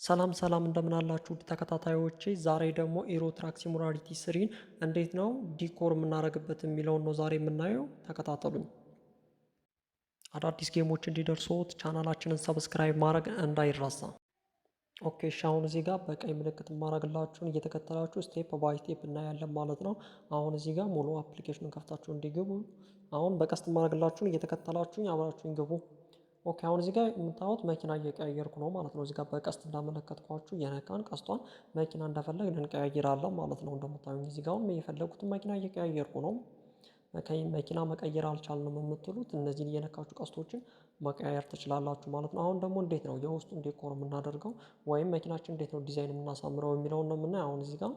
ሰላም ሰላም እንደምን አላችሁ ውድ ተከታታዮቼ። ዛሬ ደግሞ ኢሮ ትራክ ሲሙላሪቲ ስሪን እንዴት ነው ዲኮር የምናደርግበት የሚለውን ነው ዛሬ የምናየው። ተከታተሉኝ። አዳዲስ ጌሞች እንዲደርሱት ቻናላችንን ሰብስክራይብ ማድረግ እንዳይረሳ። ኦኬ እሺ፣ አሁን እዚህ ጋር በቀይ ምልክት ማድረግላችሁን እየተከተላችሁ ስቴፕ ባይ ስቴፕ እናያለን ማለት ነው። አሁን እዚህ ጋር ሙሉ አፕሊኬሽኑን ከፍታችሁ እንዲገቡ አሁን በቀስት ማድረግላችሁን እየተከተላችሁኝ አብራችሁኝ ግቡ። ኦኬ አሁን እዚህ ጋር የምታዩት መኪና እየቀያየርኩ ነው ማለት ነው። እዚህ ጋር በቀስት እንዳመለከትኳችሁ የነካን ቀስቷን መኪና እንደፈለግን እንቀያይራለን ማለት ነው። እንደምታዩኝ እዚህ ጋር አሁን የፈለጉትን መኪና እየቀያየርኩ ነው። መኪና መቀየር አልቻልንም የምትሉት እነዚህን እየነካችሁ ቀስቶችን መቀያየር ትችላላችሁ ማለት ነው። አሁን ደግሞ እንዴት ነው የውስጡን ዲኮር የምናደርገው ወይም መኪናችን እንዴት ነው ዲዛይን የምናሳምረው የሚለውን ነው የምናየው። አሁን እዚህ ጋር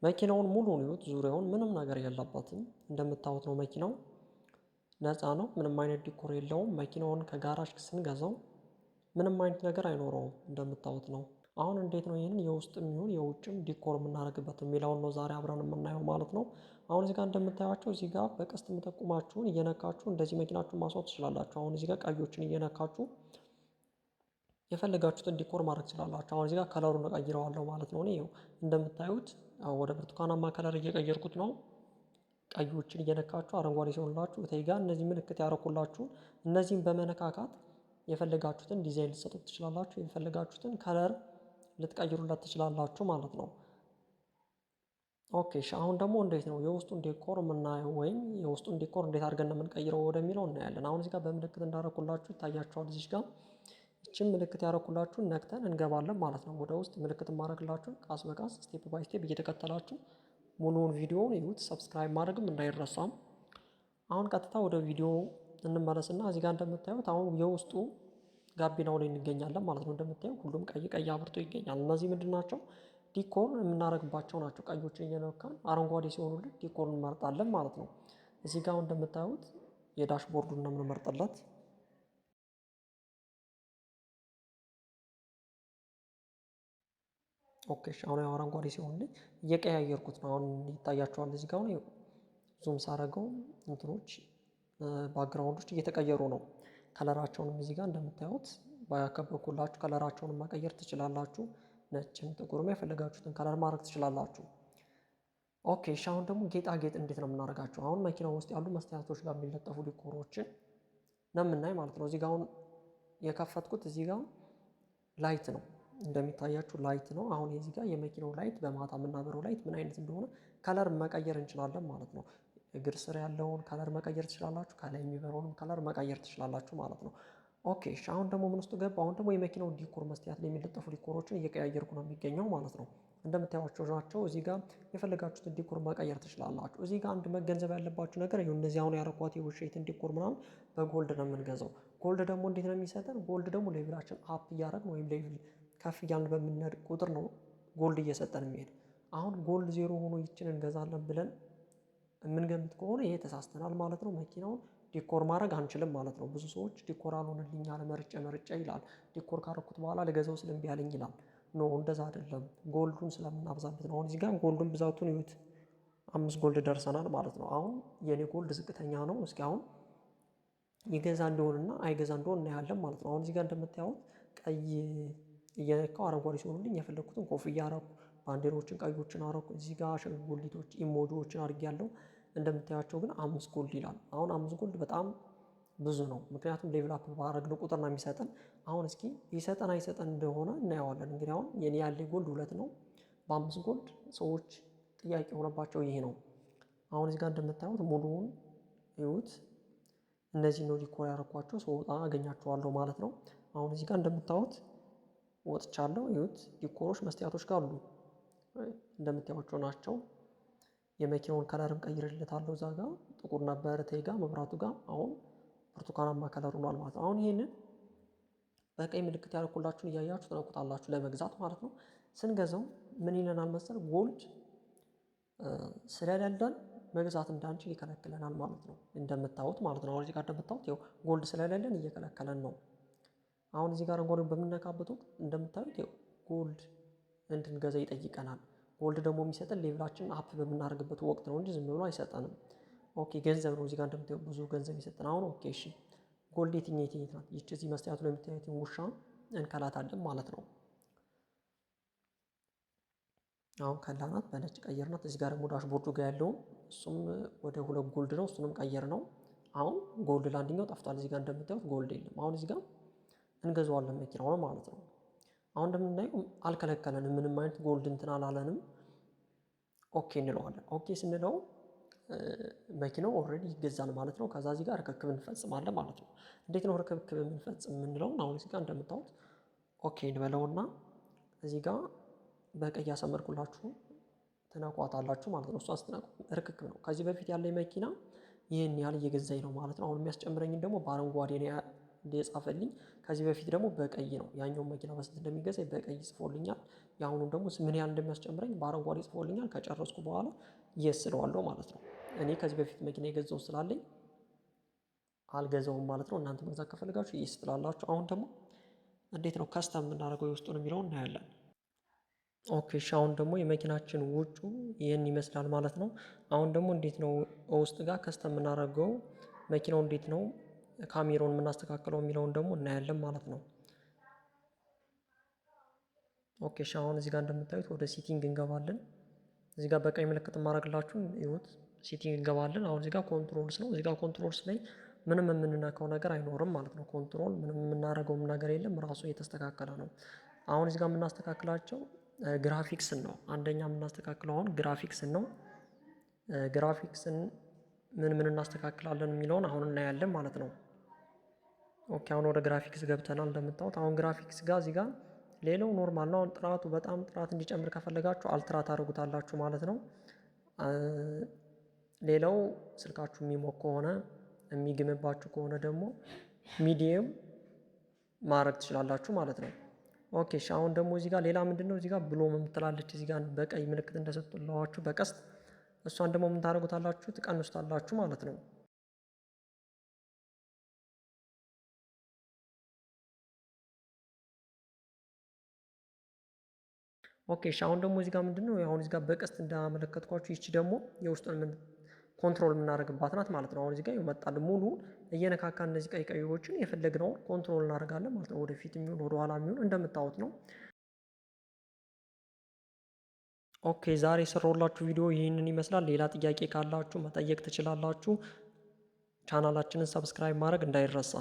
መኪናውን ሙሉውን ይዩት፣ ዙሪያውን ምንም ነገር የለበትም። እንደምታዩት ነው መኪናው ነፃ ነው። ምንም አይነት ዲኮር የለውም። መኪናውን ከጋራዥ ስንገዛው ምንም አይነት ነገር አይኖረውም። እንደምታዩት ነው። አሁን እንዴት ነው ይህንን የውስጥም ይሁን የውጭም ዲኮር የምናደርግበት የሚለውን ነው ዛሬ አብረን የምናየው ማለት ነው። አሁን እዚህ ጋር እንደምታዩቸው እዚህ ጋር በቀስት የምጠቁማችሁን እየነካችሁ እንደዚህ መኪናችሁን ማስዋብ ትችላላችሁ። አሁን እዚህ ጋር ቀዮችን እየነካችሁ የፈለጋችሁትን ዲኮር ማድረግ ትችላላችሁ። አሁን እዚህ ጋር ከለሩን እቀይረዋለሁ ማለት ነው። እኔ እንደምታዩት ወደ ብርቱካናማ ከለር እየቀየርኩት ነው። ቀዮችን እየነካችሁ አረንጓዴ ሲሆንላችሁ እተይ ጋር እነዚህ ምልክት ያረኩላችሁ እነዚህን በመነካካት የፈለጋችሁትን ዲዛይን ልትሰጡት ትችላላችሁ። የፈለጋችሁትን ከለር ልትቀይሩለት ትችላላችሁ ማለት ነው። ኦኬ እሺ፣ አሁን ደግሞ እንዴት ነው የውስጡን ዲኮር የምናየው ወይም የውስጡን ዲኮር እንዴት አድርገን እንደምንቀይረው ወደሚለው እናያለን። አሁን እዚህ ጋር በምልክት እንዳረኩላችሁ ይታያችኋል። እዚህ ጋር ይህችን ምልክት ያረኩላችሁን ነክተን እንገባለን ማለት ነው። ወደ ውስጥ ምልክት ማድረግላችሁን ቃስ በቃስ ስቴፕ ባይ ስቴፕ እየተከተላችሁ ሙሉውን ቪዲዮውን ይዩት። ሰብስክራይብ ማድረግም እንዳይረሳም። አሁን ቀጥታ ወደ ቪዲዮ እንመለስና እዚህ ጋር እንደምታዩት አሁን የውስጡ ጋቢናው ላይ እንገኛለን ማለት ነው። እንደምታዩት ሁሉም ቀይ ቀይ አብርቶ ይገኛል። እነዚህ ምንድን ናቸው? ዲኮር የምናደርግባቸው ናቸው። ቀዮችን እየነካን አረንጓዴ ሲሆኑልን ዲኮር እንመርጣለን ማለት ነው። እዚህ ጋር እንደምታዩት የዳሽቦርዱን ነው የምንመርጥለት። ኦኬ እሺ፣ አሁን አረንጓዴ ሲሆንልኝ እየቀያየርኩት ነው። አሁን ይታያቸዋል። እዚህ ጋር አሁን ዙም ሳረገው እንትኖች ባክግራውንዶች እየተቀየሩ ነው። ከለራቸውንም እዚህ ጋር እንደምታዩት ባያከበኩላችሁ ከለራቸውንም መቀየር ትችላላችሁ። ነጭም ጥቁርም የፈለጋችሁትን ከለር ማድረግ ትችላላችሁ። ኦኬ እሺ፣ አሁን ደግሞ ጌጣጌጥ እንዴት ነው የምናደርጋቸው? አሁን መኪናው ውስጥ ያሉ መስታወቶች ጋር የሚለጠፉ ዲኮሮችን ነው የምናይ ማለት ነው። እዚህ ጋር አሁን የከፈትኩት እዚህ ጋር ላይት ነው። እንደሚታያችሁ ላይት ነው። አሁን የዚህ ጋር የመኪናው ላይት በማታ የምናበረው ላይት ምን አይነት እንደሆነ ከለር መቀየር እንችላለን ማለት ነው። እግር ስር ያለውን ከለር መቀየር ትችላላችሁ። ከላይ የሚበረውንም ከለር መቀየር ትችላላችሁ ማለት ነው። ኦኬ እሺ፣ አሁን ደግሞ ምን ውስጥ ገባ? አሁን ደግሞ የመኪናው ዲኮር መስታወት ላይ የሚለጠፉ ዲኮሮችን እየቀያየርኩ ነው የሚገኘው ማለት ነው። እንደምታዩቸው ናቸው። እዚህ ጋር የፈለጋችሁትን ዲኮር መቀየር ትችላላችሁ። እዚህ ጋር አንድ መገንዘብ ያለባችሁ ነገር ይሁን እነዚህ አሁን ያረኳት የውሸትን ዲኮር ምናምን በጎልድ ነው የምንገዛው። ጎልድ ደግሞ እንዴት ነው የሚሰጠን? ጎልድ ደግሞ ሌቭላችን አፕ እያደረግን ወይም ሌቭል ከፍ እያልን በምንሄድ ቁጥር ነው ጎልድ እየሰጠን የሚሄድ። አሁን ጎልድ ዜሮ ሆኖ ይችን እንገዛለን ብለን የምንገምት ከሆነ ይሄ ተሳስተናል ማለት ነው። መኪናውን ዲኮር ማድረግ አንችልም ማለት ነው። ብዙ ሰዎች ዲኮር አልሆነልኝ አለ መርጬ ይላል። ዲኮር ካረኩት በኋላ ልገዛው ስለእምቢ አለኝ ይላል። ኖ እንደዛ አይደለም። ጎልዱን ስለምናብዛበት ነው። አሁን እዚህ ጋር ጎልዱን ብዛቱን ይዩት። 5 ጎልድ ደርሰናል ማለት ነው። አሁን የኔ ጎልድ ዝቅተኛ ነው። እስኪ አሁን ይገዛ እንደሆነና አይገዛ እንደሆነ እናያለን ማለት ነው። አሁን እዚህ ጋር እንደምታዩት ቀይ እየነካው አረንጓዴ ሲሆኑልኝ የፈለኩትን ኮፍያ አረኩ። ባንዲሮችን ቀዮችን አረኩ። እዚህ ጋር አሻንጉሊቶች ኢሞጂዎችን አድርጌያለሁ። እንደምታያቸው ግን 5 ጎልድ ይላል። አሁን 5 ጎልድ በጣም ብዙ ነው። ምክንያቱም ሌቭል አፕ ባደረግነው ቁጥር ነው የሚሰጠን። አሁን እስኪ ይሰጠን አይሰጠን እንደሆነ እናየዋለን። እንግዲህ አሁን የኔ ያለኝ ጎልድ 2 ነው። በ5 ጎልድ ሰዎች ጥያቄ የሆነባቸው ይሄ ነው። አሁን እዚህ ጋር እንደምታዩት ሙሉውን ይዩት። እነዚህ ነው ዲኮር ያረኳቸው። ስወጣ አገኛቸዋለሁ ማለት ነው። አሁን እዚህ ጋር እንደምታዩት ወጥቻለሁ። ይዩት ዲኮሮች መስታወቶች ጋር አሉ። እንደምታዩቸው ናቸው። የመኪናውን ከለርም ቀይርለታለሁ። እዛ ጋር ጥቁር ነበር ተይጋ መብራቱ ጋር አሁን ብርቱካናማ ከለር ሆኗል ማለት ነው። አሁን ይሄንን በቀይ ምልክት ያደረኩላችሁን እያያችሁ ትነኩታላችሁ ለመግዛት ማለት ነው። ስንገዛው ምን ይለናል መሰል? ጎልድ ስለሌለን መግዛት እንዳንችል ይከለክለናል ማለት ነው። እንደምታዩት ማለት ነው። አሁን እዚህ ጋር እንደምታዩት ይኸው ጎልድ ስለሌለን እየከለከለን ነው። አሁን እዚህ ጋር ጎልድ በምንነካበት ወቅት እንደምታዩት ይኸው ጎልድ እንድንገዛ ይጠይቀናል። ጎልድ ደግሞ የሚሰጠን ሌቭላችን አፕ በምናደርግበት ወቅት ነው እንጂ ዝም ብሎ አይሰጠንም። ኦኬ ገንዘብ ነው። እዚህ ጋር እንደምታዩት ብዙ ገንዘብ ይሰጠን። አሁን ኦኬ እሺ፣ ጎልድ የትኛት ናት? ይህች እዚህ መስታወቱ ላይ የምታዩትን ውሻ እንከላታለን ማለት ነው። አሁን ከላናት በነጭ ቀየርናት። እዚህ ጋር ደግሞ ዳሽቦርዱ ጋር ያለውን እሱም ወደ 2 ጎልድ ነው። እሱንም ቀየር ነው። አሁን ጎልድ ላንድኛው ጠፍቷል። እዚህ ጋር እንደምታዩት ጎልድ የለም። አሁን እዚህ ጋር እንገዛዋለን መኪናውን ማለት ነው። አሁን እንደምናየው አልከለከለንም፣ ምንም አይነት ጎልድ እንትን አላለንም። ኦኬ እንለዋለን። ኦኬ ስንለው መኪናው ኦልሬዲ ይገዛል ማለት ነው። ከዛ እዚህ ጋር ርክክብ እንፈጽማለን ማለት ነው። እንዴት ነው ርክክብ የምንፈጽም የምንለውን አሁን እዚህ ጋር እንደምታዩት ኦኬ እንበለውና እዚህ ጋር በቀይ ያሰመርኩላችሁ ትነኳታላችሁ ማለት ነው። እሷን ስትነኩ ርክክብ ነው። ከዚህ በፊት ያለኝ መኪና ይህን ያህል እየገዛኝ ነው ማለት ነው። አሁን የሚያስጨምረኝን ደግሞ በአረንጓዴ ነው የጻፈልኝ። ከዚህ በፊት ደግሞ በቀይ ነው። ያኛውን መኪና በስንት እንደሚገዛኝ በቀይ ጽፎልኛል። የአሁኑን ደግሞ ምን ያህል እንደሚያስጨምረኝ በአረንጓዴ ጽፎልኛል። ከጨረስኩ በኋላ እየስለዋለሁ ማለት ነው። እኔ ከዚህ በፊት መኪና የገዛው ስላለኝ አልገዛውም ማለት ነው። እናንተ መግዛት ከፈለጋችሁ ይስ ትላላችሁ። አሁን ደግሞ እንዴት ነው ከስተም የምናደርገው የውስጡን የሚለውን እናያለን። ኦኬ እሺ፣ አሁን ደግሞ የመኪናችን ውጩ ይህን ይመስላል ማለት ነው። አሁን ደግሞ እንዴት ነው ውስጥ ጋር ከስተም የምናደርገው መኪናው እንዴት ነው ካሜራውን የምናስተካክለው የሚለውን ደግሞ እናያለን ማለት ነው። ኦኬ እሺ፣ አሁን እዚህ ጋር እንደምታዩት ወደ ሲቲንግ እንገባለን። እዚህ ጋር በቀይ ምልክት ማድረግላችሁ ይሁት ሲቲንግ እንገባለን። አሁን እዚህ ጋር ኮንትሮልስ ነው። እዚህ ጋር ኮንትሮልስ ላይ ምንም የምንነካው ነገር አይኖርም ማለት ነው። ኮንትሮል ምንም የምናደርገውም ነገር የለም፣ ራሱ እየተስተካከለ ነው። አሁን እዚህ ጋር የምናስተካክላቸው ግራፊክስን ነው። አንደኛ የምናስተካክለው አሁን ግራፊክስን ነው። ግራፊክስን ምን እናስተካክላለን የሚለውን አሁን እናያለን ማለት ነው። ኦኬ አሁን ወደ ግራፊክስ ገብተናል። እንደምታዩት አሁን ግራፊክስ ጋር እዚህ ጋር ሌላው ኖርማል ነው። አሁን ጥራቱ በጣም ጥራት እንዲጨምር ከፈለጋችሁ አልትራ ታደርጉታላችሁ ማለት ነው። ሌላው ስልካችሁ የሚሞቅ ከሆነ የሚግምባችሁ ከሆነ ደግሞ ሚዲየም ማድረግ ትችላላችሁ ማለት ነው። ኦኬ እሺ አሁን ደግሞ እዚህ ጋር ሌላ ምንድነው እዚህ ጋር ብሎም የምትላለች እዚህ ጋር በቀይ ምልክት እንደሰጡላችሁ በቀስት እሷን ደግሞ ምን ታደርጉታላችሁ ትቀንሱታላችሁ ማለት ነው። ኦኬ እሺ አሁን ደግሞ እዚህ ጋር ምንድነው አሁን እዚህ ጋር በቀስት እንዳመለከትኳችሁ ይቺ ደግሞ የውስጡን ኮንትሮል የምናደርግባት ናት ማለት ነው። አሁን እዚህ ጋር ይመጣል ሙሉ እየነካካ እነዚህ ቀይ ቀዮችን የፈለግነውን ኮንትሮል እናደርጋለን ማለት ነው። ወደፊት የሚሆን ወደ ኋላ የሚሆን እንደምታዩት ነው። ኦኬ ዛሬ የሰራሁላችሁ ቪዲዮ ይህንን ይመስላል። ሌላ ጥያቄ ካላችሁ መጠየቅ ትችላላችሁ። ቻናላችንን ሰብስክራይብ ማድረግ እንዳይረሳ።